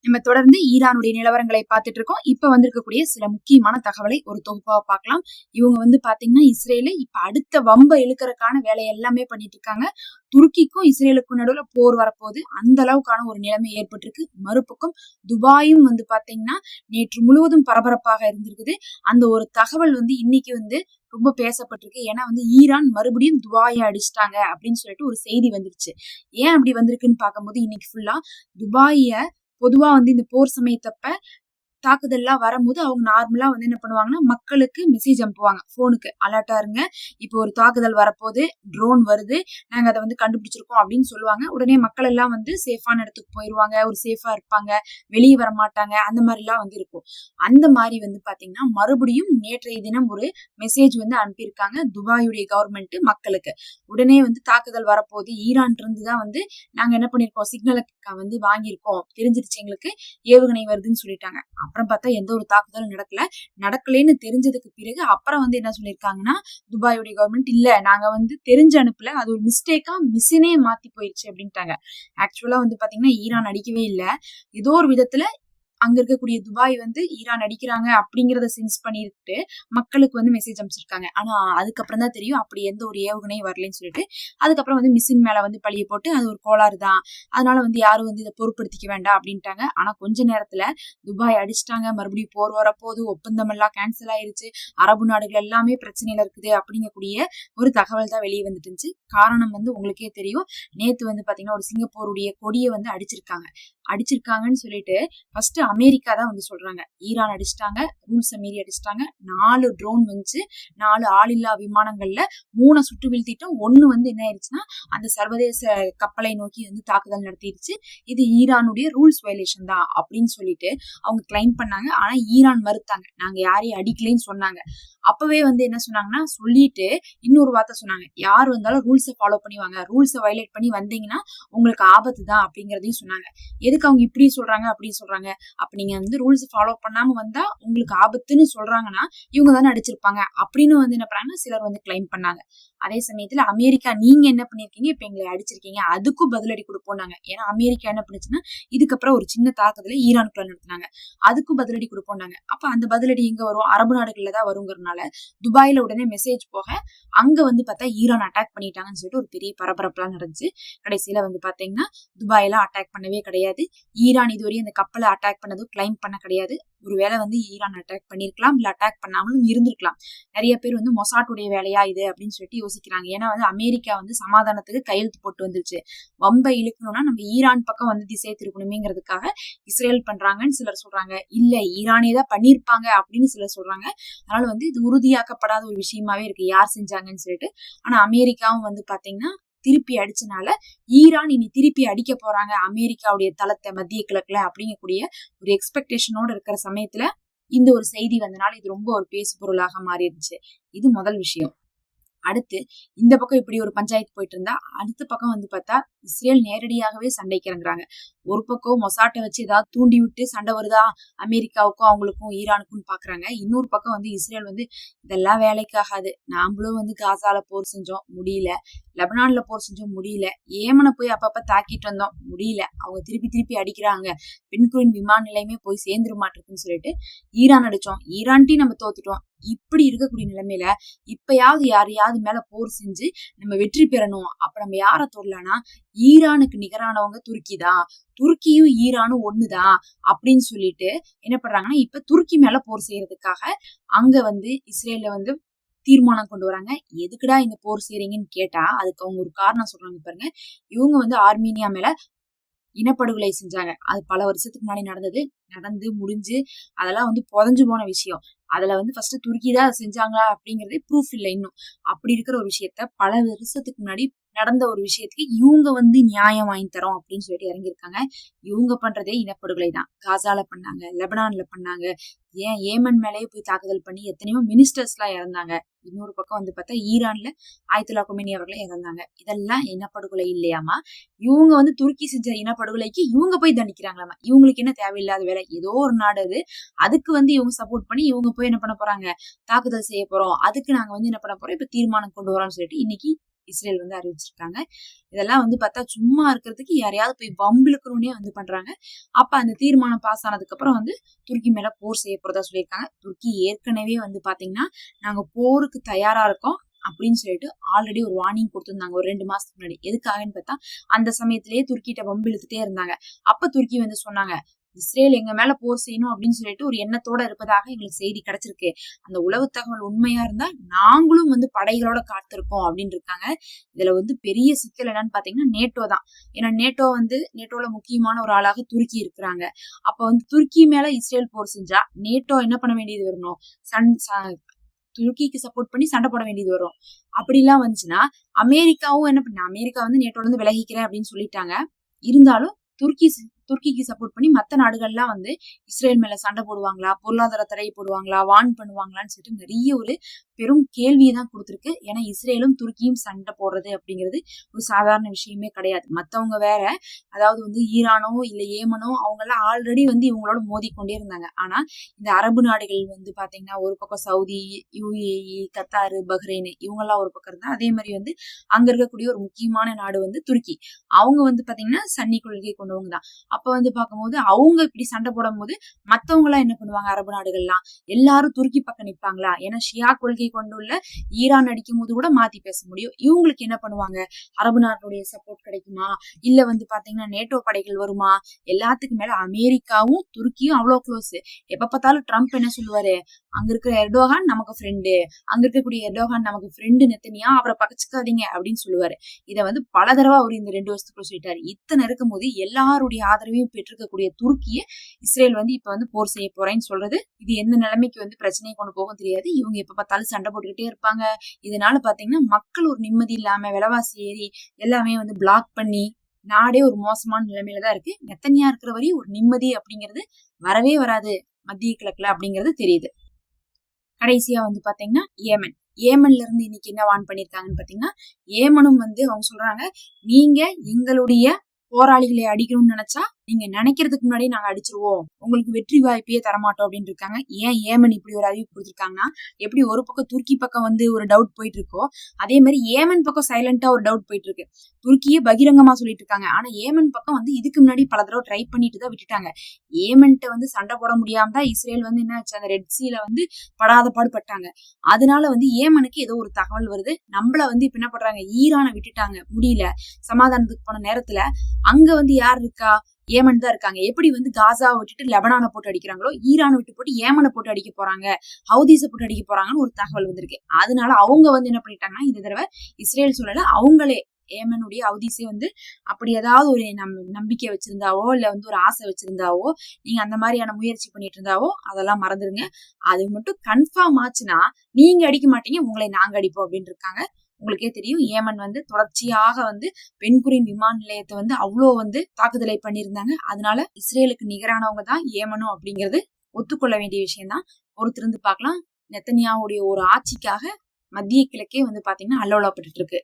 நம்ம தொடர்ந்து ஈரானுடைய நிலவரங்களை பார்த்துட்டு இருக்கோம். இப்ப வந்திருக்கக்கூடிய சில முக்கியமான தகவலை ஒரு தொகுப்பா பார்க்கலாம். இவங்க பாத்தீங்கன்னா இஸ்ரேல இப்ப அடுத்த வம்ப இழுக்கிறதுக்கான வேலை எல்லாமே பண்ணிட்டு இருக்காங்க. துருக்கிக்கும் இஸ்ரேலுக்கும் நடுவுல போர் வரப்போகுது. அந்த அளவுக்கான ஒரு நிலைமை ஏற்பட்டிருக்கு. மறுபக்கம் துபாயும் பாத்தீங்கன்னா நேற்று முழுவதும் பரபரப்பாக இருந்திருக்குது. அந்த ஒரு தகவல் இன்னைக்கு ரொம்ப பேசப்பட்டிருக்கு. ஏன்னா ஈரான் மறுபடியும் துபாயை அடிச்சிட்டாங்க அப்படின்னு சொல்லிட்டு ஒரு செய்தி வந்துருச்சு. ஏன் அப்படி வந்திருக்குன்னு பார்க்கும்போது இன்னைக்கு ஃபுல்லா துபாய பொதுவா இந்த போர் சமயத்தப்ப தாக்குதல்லாம் வரும்போது அவங்க நார்மலா என்ன பண்ணுவாங்கன்னா மக்களுக்கு மெசேஜ் அனுப்புவாங்க. போனுக்கு அலர்ட்டா இருங்க, இப்போ ஒரு தாக்குதல் வரப்போது, ட்ரோன் வருது, நாங்க அதை கண்டுபிடிச்சிருக்கோம் அப்படின்னு சொல்லுவாங்க. உடனே மக்கள் எல்லாம் சேஃபான இடத்துக்கு போயிருவாங்க, ஒரு சேஃபா இருப்பாங்க, வெளியே வர மாட்டாங்க. அந்த மாதிரி எல்லாம் இருக்கும். அந்த மாதிரி பாத்தீங்கன்னா மறுபடியும் நேற்றைய தினம் ஒரு மெசேஜ் அனுப்பியிருக்காங்க துபாயுடைய கவர்மெண்ட் மக்களுக்கு. உடனே தாக்குதல் வரப்போது, ஈரான் இருந்துதான் நாங்க என்ன பண்ணிருக்கோம், சிக்னலுக்கு வாங்கியிருக்கோம், தெரிஞ்சிருச்சு எங்களுக்கு ஏவுகணை வருதுன்னு சொல்லிட்டாங்க. அப்புறம் பார்த்தா எந்த ஒரு தாக்குதலும் நடக்கலன்னு தெரிஞ்சதுக்கு பிறகு அப்புறம் என்ன சொல்லியிருக்காங்கன்னா துபாயுடைய கவர்மெண்ட் இல்ல, நாங்க தெரிஞ்சு அனுப்பல, அது ஒரு மிஸ்டேக்கா மிஷினே மாத்தி போயிருச்சு அப்படின்ட்டாங்க. ஆக்சுவலா பாத்தீங்கன்னா ஈரான் அடிக்கவே இல்ல. ஏதோ ஒரு விதத்துல அங்க இருக்கக்கூடிய துபாய் ஈரான் அடிக்கிறாங்க அப்படிங்கறத சென்ஸ் பண்ணிட்டு மக்களுக்கு மெசேஜ் அனுப்பிச்சிருக்காங்க. ஆனா அதுக்கப்புறம் தான் தெரியும் அப்படி எந்த ஒரு ஏவுகணையும் வரலன்னு சொல்லிட்டு. அதுக்கப்புறம் மிஷின் மேல பழிய போட்டு அது ஒரு கோளாறு தான், அதனால யாரும் இதை பொருட்படுத்திக்க வேண்டாம் அப்படின்ட்டாங்க. ஆனா கொஞ்ச நேரத்துல துபாய் அடிச்சிட்டாங்க, மறுபடியும் போர் வரப்போது, ஒப்பந்தம் எல்லாம் கேன்சல் ஆயிருச்சு, அரபு நாடுகள் எல்லாமே பிரச்சனையில இருக்குது அப்படிங்கக்கூடிய ஒரு தகவல் தான் வெளியே வந்துட்டு இருந்துச்சு. காரணம் உங்களுக்கே தெரியும். நேத்து பாத்தீங்கன்னா ஒரு சிங்கப்பூருடைய கொடியை அடிச்சிருக்காங்கன்னு சொல்லிட்டு ஃபர்ஸ்ட் அமெரிக்கா தான் சொல்றாங்க ஈரான் அடிச்சிட்டாங்க, ரூல்ஸை மீறி அடிச்சிட்டாங்க. 4 ட்ரோன் 4 ஆளில்லா விமானங்கள்ல 3 சுட்டு வீழ்த்திட்டும். 1 என்ன ஆயிடுச்சுன்னா அந்த சர்வதேச கப்பலை நோக்கி தாக்குதல் நடத்திடுச்சு. இது ஈரானுடைய ரூல்ஸ் வயலேஷன் தான் அப்படின்னு சொல்லிட்டு அவங்க கிளைம் பண்ணாங்க. ஆனா ஈரான் மறுத்தாங்க, நாங்க யாரையும் அடிக்கலைன்னு சொன்னாங்க. அப்பவே என்ன சொன்னாங்கன்னா சொல்லிட்டு இன்னொரு வார்த்தை சொன்னாங்க, யார் வந்தாலும் ரூல்ஸை ஃபாலோ பண்ணிவாங்க, ரூல்ஸை வயலேட் பண்ணி வந்தீங்கன்னா உங்களுக்கு ஆபத்து தான் அப்படிங்கறதையும் சொன்னாங்க. எதுக்கு அவங்க இப்படி சொல்றாங்க அப்படி சொல்றாங்க, அப்ப நீங்க ரூல்ஸ் ஃபாலோ பண்ணாம வந்தா உங்களுக்கு ஆபத்துன்னு சொல்றாங்கன்னா இவங்க தானே அடிச்சிருப்பாங்க அப்படின்னு என்ன பண்ணாங்கன்னா சிலர் கிளைம் பண்ணாங்க. அதே சமயத்துல அமெரிக்கா நீங்க என்ன பண்ணிருக்கீங்க, இப்ப எங்களை அடிச்சிருக்கீங்க, அதுக்கும் பதிலடி கொடுப்போம்னாங்க. ஏன்னா அமெரிக்கா என்ன பண்ணுச்சுன்னா இதுக்கப்புறம் ஒரு சின்ன தாக்குதலை ஈரானுக்குள்ள நடத்தினாங்க, அதுக்கும் பதிலடி கொடுப்போம்னாங்க. அப்ப அந்த பதிலடி எங்க வரும், அரபு நாடுகள்ல தான் வருங்கிறதுனால துபாயில உடனே மெசேஜ் போக அங்க பார்த்தா ஈரான் அட்டாக் பண்ணிட்டாங்கன்னு சொல்லிட்டு ஒரு பெரிய பரபரப்புலாம் நடந்துச்சு. கடைசியில பாத்தீங்கன்னா துபாயில அட்டாக் பண்ணவே கிடையாது. ஈரான் இதுவரையும் அந்த கப்பலை அட்டாக் பண்ணது கிளைம் பண்ண கிடையாது. ஒருவேளை ஈரான் அட்டாக் பண்ணிருக்கலாம், இல்ல அட்டாக் பண்ணாமலும் இருந்திருக்கலாம். நிறைய பேர் மொசாட்டுடைய வேலையா இது அப்படின்னு சொல்லிட்டு யோசிக்கிறாங்க. ஏன்னா அமெரிக்கா சமாதானத்துக்கு கையெழுத்து போட்டு வந்துருச்சு. வம்பை இழுக்கணும்னா நம்ம ஈரான் பக்கம் திசை திருப்பணுமேங்கிறதுக்காக இஸ்ரேல் பண்றாங்கன்னு சிலர் சொல்றாங்க. இல்ல ஈரானே தான் பண்ணிருப்பாங்க அப்படின்னு சிலர் சொல்றாங்க. அதனால இது உறுதியாக்கப்படாத ஒரு விஷயமாவே இருக்கு யார் செஞ்சாங்கன்னு சொல்லிட்டு. ஆனா அமெரிக்காவும் பாத்தீங்கன்னா திருப்பி அடிச்சனால ஈரான் இனி திருப்பி அடிக்க போறாங்க அமெரிக்காவுடைய தளத்தை மத்திய கிழக்குல அப்படிங்கக்கூடிய ஒரு எக்ஸ்பெக்டேஷனோட இருக்கிற சமயத்துல இந்த ஒரு செய்தி வந்தனால இது ரொம்ப ஒரு பேசு பொருளாக மாறிடுச்சு. இது முதல் விஷயம். அடுத்து இந்த பக்கம் இப்படி ஒரு பஞ்சாயத்து போயிட்டு இருந்தா அடுத்த பக்கம் பார்த்தா இஸ்ரேல் நேரடியாகவே சண்டைக்கு இறங்குறாங்க. ஒரு பக்கம் மொசாட்டை வச்சு ஏதாவது தூண்டி விட்டு சண்டை வருதா அமெரிக்காவுக்கும் அவங்களுக்கும் ஈரானுக்கும் பாக்குறாங்க. இன்னொரு பக்கம் இஸ்ரேல் இதெல்லாம் வேலைக்காகாது, நாமளும் காசால போர் செஞ்சோம் முடியல, லெபனான்ல போர் செஞ்சோம் முடியல, ஏமனை போய் அப்பப்ப தாக்கிட்டு வந்தோம் முடியல, அவங்க திருப்பி திருப்பி அடிக்கிறாங்க, பெண்குயின் விமான நிலையமே போய் சேர்ந்துட மாட்டிருக்குன்னு சொல்லிட்டு ஈரான் அடிச்சோம், ஈரான்ட்டி நம்ம தோத்துட்டோம். இப்படி இருக்கக்கூடிய நிலைமையில இப்பயாவது யாரையாவது மேல போர் செஞ்சு நம்ம வெற்றி பெறணும். அப்ப நம்ம யார தொடலாம்னா ஈரானுக்கு நிகரானவங்க துருக்கி தான், துருக்கியும் ஈரானும் ஒண்ணுதான் அப்படின்னு சொல்லிட்டு என்ன பண்றாங்கன்னா இப்ப துருக்கி மேல போர் செய்யறதுக்காக அங்க இஸ்ரேல்ல தீர்மானம் கொண்டு வராங்க. எதுக்குடா இந்த போர் செய்றீங்கன்னு கேட்டா அதுக்கு அவங்க ஒரு காரணம் சொல்றாங்க பாருங்க. இவங்க ஆர்மீனியா மேல இனப்படுகொலை செஞ்சாங்க. அது பல வருஷத்துக்கு முன்னாடி நடந்து முடிஞ்சு அதெல்லாம் புதஞ்சு போன விஷயம். அதுல ஃபர்ஸ்ட் துருக்கி தான் செஞ்சாங்களா அப்படிங்கறதே ப்ரூஃப் இல்லை இன்னும். அப்படி இருக்கிற ஒரு விஷயத்த பல வருஷத்துக்கு முன்னாடி நடந்த ஒரு விஷயத்துக்கு இவங்க நியாயம் வாங்கி தரோம் அப்படின்னு சொல்லிட்டு இறங்கியிருக்காங்க. இவங்க பண்றதே இனப்படுகொலை தான். காசால பண்ணாங்க, லெபனான்ல பண்ணாங்க, ஏன் ஏமன் மேலேயே போய் தாக்குதல் பண்ணி எத்தனையோ மினிஸ்டர்ஸ் எல்லாம் இறந்தாங்க. இன்னொரு பக்கம் பார்த்தா ஈரான்ல ஆயத்துல்லா கொமேனி அவர்களே இறந்தாங்க. இதெல்லாம் இனப்படுகொலை இல்லையாமா? இவங்க துருக்கி செஞ்ச இனப்படுகொலைக்கு இவங்க போய் தண்டிக்கிறாங்களாமா. இவங்களுக்கு என்ன தேவையில்லாத வேலை, ஏதோ ஒரு நாடு அது, அதுக்கு இவங்க சப்போர்ட் பண்ணி இவங்க போய் என்ன பண்ண போறாங்க, தாக்குதல் செய்ய போறோம், அதுக்கு நாங்க என்ன பண்ண போறோம், இப்ப தீர்மானம் கொண்டு வரோம்னு சொல்லிட்டு இன்னைக்கு இஸ்ரேல் வந்து அறிவிச்சிருக்காங்க. இதெல்லாம் வந்து பார்த்தா சும்மா இருக்கிறதுக்கு யாரையாவது போய் வம்பிழுக்கணும்னே வந்து பண்றாங்க. அப்ப அந்த தீர்மானம் பாஸ் ஆனதுக்கு அப்புறம் வந்து துருக்கி மேல போர் செய்ய போறதா சொல்லியிருக்காங்க. துருக்கி ஏற்கனவே வந்து பாத்தீங்கன்னா நாங்க போருக்கு தயாரா இருக்கோம் அப்படின்னு சொல்லிட்டு ஆல்ரெடி ஒரு வார்னிங் கொடுத்திருந்தாங்க ஒரு 2 மாசத்துக்கு முன்னாடி. எதுக்காகன்னு பார்த்தா அந்த சமயத்திலேயே துருக்கிட்ட வம்பு இழுத்துட்டே இருந்தாங்க. அப்ப துருக்கி வந்து சொன்னாங்க, இஸ்ரேல் எங்க மேல போர் செய்யணும் அப்படின்னு சொல்லிட்டு ஒரு எண்ணத்தோட இருப்பதாக எங்களுக்கு செய்தி கிடைச்சிருக்கு. அந்த உளவு தகவல் உண்மையா இருந்தா நாங்களும் வந்து படைகளோட காத்திருக்கோம் அப்படின்னு இருக்காங்க. இதுல வந்து பெரிய சிக்கல் என்னன்னு பாத்தீங்கன்னா நேட்டோ தான். ஏன்னா நேட்டோல முக்கியமான ஒரு ஆளாக துருக்கி இருக்கிறாங்க. அப்ப வந்து துருக்கி மேல இஸ்ரேல் போர் செஞ்சா நேட்டோ என்ன பண்ண வேண்டியது வரணும்? துருக்கிக்கு சப்போர்ட் பண்ணி சண்டை போட வேண்டியது வரும். அப்படிலாம் வந்துச்சுன்னா அமெரிக்காவும் என்ன பண்ண, அமெரிக்கா வந்து நேட்டோல இருந்து விலகிக்கிறேன் அப்படின்னு சொல்லிட்டாங்க. இருந்தாலும் துருக்கிக்கு சப்போர்ட் பண்ணி மத்த நாடுகள்லாம் வந்து இஸ்ரேல் மேல சண்டை போடுவாங்களா, பொருளாதார தடை போடுவாங்களா, வான் பண்ணுவாங்களான்னு சொல்லிட்டு நிறைய ஒரு பெரும் கேள்வியை தான் கொடுத்திருக்கு. ஏன்னா இஸ்ரேலும் துருக்கியும் சண்டை போடுறது அப்படிங்கிறது ஒரு சாதாரண விஷயமே கிடையாது. மத்தவங்க வேற, அதாவது வந்து ஈரானோ இல்ல ஏமனோ அவங்க எல்லாம் ஆல்ரெடி வந்து இவங்களோட மோதி கொண்டே இருந்தாங்க. ஆனா இந்த அரபு நாடுகள் வந்து பாத்தீங்கன்னா ஒரு பக்கம் சவுதி, யுஏஇ, கத்தாரு, பஹ்ரைன் இவங்க எல்லாம் ஒரு பக்கம் இருந்தா, அதே மாதிரி வந்து அங்க இருக்கக்கூடிய ஒரு முக்கியமான நாடு வந்து துருக்கி. அவங்க வந்து பாத்தீங்கன்னா சன்னி கொள்கை கொண்டவங்க தான். அப்ப வந்து பார்க்கும்போது அவங்க இப்படி சண்டை போடும் போது மத்தவங்க எல்லாம் என்ன பண்ணுவாங்க, அரபு நாடுகள்லாம் எல்லாரும் துருக்கி பக்கம் நிப்பாங்களா? ஏன்னா ஷியா கொள்கை கொண்டுள்ள ஈரான் அடிக்கும் போது கூட மாத்தி பேச முடியும். இவங்களுக்கு என்ன பண்ணுவாங்க, அரபு நாட்டுடைய சப்போர்ட் கிடைக்குமா, இல்ல வந்து பாத்தீங்கன்னா நேட்டோ படைகள் வருமா? எல்லாத்துக்கும் மேல அமெரிக்காவும் துருக்கியும் அவ்வளவு க்ளோஸ். எப்ப பார்த்தாலும் ட்ரம்ப் என்ன சொல்லுவாரு, அங்க இருக்கிற எர்டோகான் நமக்கு ஃப்ரெண்டு, அங்க இருக்கக்கூடிய எர்டோகான் நமக்கு ஃப்ரெண்டு, நெத்தனியா அவரை பகச்சுக்காதீங்க அப்படின்னு சொல்லுவாரு. இதை வந்து பல தடவை அவர் இந்த 2 வருஷத்துக்குள்ள சொல்லிட்டாரு. இத்தனை இருக்கும் போது எல்லாருடைய ஆதரவையும் பெற்றிருக்கக்கூடிய துருக்கிய இஸ்ரேல் வந்து இப்ப வந்து போர் செய்ய போறேன்னு சொல்றது, இது எந்த நிலைமைக்கு வந்து பிரச்சனையை கொண்டு போகும் தெரியாது. இவங்க எப்ப பார்த்தாலும் சண்டை போட்டுக்கிட்டே இருப்பாங்க. இதனால பாத்தீங்கன்னா மக்கள் ஒரு நிம்மதி இல்லாம விலைவாசி ஏறி எல்லாமே வந்து பிளாக் பண்ணி நாடே ஒரு மோசமான நிலைமையில தான் இருக்கு. நெத்தனியா இருக்கிற வரையும் ஒரு நிம்மதி அப்படிங்கிறது வரவே வராது மத்திய கிழக்குல அப்படிங்கிறது தெரியுது. கடைசியா வந்து பாத்தீங்கன்னா ஏமன்ல இருந்து இன்னைக்கு என்ன வான் பண்ணிருக்காங்கன்னு பாத்தீங்கன்னா, ஏமனும் வந்து அவங்க சொல்றாங்க, நீங்க எங்களுடைய போராளிகளை அடிக்கணும்னு நினைச்சா நீங்க நினைக்கிறதுக்கு முன்னாடி நாங்க அடிச்சிருவோம், உங்களுக்கு வெற்றி வாய்ப்பையே தரமாட்டோம் அப்படின்னு இருக்காங்க. ஏன் ஏமன் இப்படி ஒரு அறிவிப்பு கொடுத்திருக்காங்கன்னா, எப்படி ஒரு பக்கம் துருக்கி பக்கம் வந்து ஒரு டவுட் போயிட்டு இருக்கோ, அதே மாதிரி ஏமன் பக்கம் சைலண்டா ஒரு டவுட் போயிட்டு இருக்கு. துருக்கியே பகிரங்கமா சொல்லிட்டு இருக்காங்க. ஆனா ஏமன் பக்கம் வந்து இதுக்கு முன்னாடி பல தடவை ட்ரை பண்ணிட்டு தான் விட்டுட்டாங்க. ஏமன்ட்ட வந்து சண்டை போட முடியாம தான் இஸ்ரேல் வந்து என்ன ஆச்சு, அந்த ரெட் சீல வந்து படாத பாடுபட்டாங்க. அதனால வந்து ஏமனுக்கு ஏதோ ஒரு தகவல் வருது. நம்மள வந்து இப்ப என்ன பண்றாங்க, ஈரானை விட்டுட்டாங்க, முடியல, சமாதானத்துக்கு போன நேரத்துல அங்க வந்து யார் இருக்கா, ஏமன் தான் இருக்காங்க. எப்படி வந்து காசாவை விட்டுட்டு லெபனானை போட்டு அடிக்கிறாங்களோ, ஈரானை விட்டு போட்டு ஏமனை போட்டு அடிக்க போறாங்க, ஹவுதீஸ போட்டு அடிக்க போறாங்கன்னு ஒரு தகவல் வந்திருக்கு. அதனால அவங்க வந்து என்ன பண்ணிட்டாங்கன்னா, இந்த தடவை இஸ்ரேல் சொல்லல, அவங்களே ஏமனுடைய ஹவுதீஸே வந்து அப்படி ஏதாவது ஒரு நம்பிக்கை வச்சிருந்தாவோ இல்ல வந்து ஒரு ஆசை வச்சிருந்தாவோ, நீங்க அந்த மாதிரியான முயற்சி பண்ணிட்டு இருந்தாவோ அதெல்லாம் மறந்துருங்க. அது மட்டும் கன்ஃபார்ம் ஆச்சுன்னா நீங்க அடிக்க மாட்டீங்க, உங்களை நாங்க அடிப்போம் அப்படின்னு இருக்காங்க. உங்களுக்கே தெரியும், ஏமன் வந்து தொடர்ச்சியாக வந்து பென்குரின் விமான நிலையத்தை வந்து அவ்வளோ வந்து தாக்குதலை பண்ணியிருந்தாங்க. அதனால இஸ்ரேலுக்கு நிகரானவங்க தான் ஏமனும் அப்படிங்கிறது ஒத்துக்கொள்ள வேண்டிய விஷயம் தான். பொறுத்திருந்து பார்க்கலாம். நெத்தனியாவுடைய ஒரு ஆட்சிக்காக மத்திய கிழக்கே வந்து பாத்தீங்கன்னா அல்லோலப்பட்டு இருக்கு.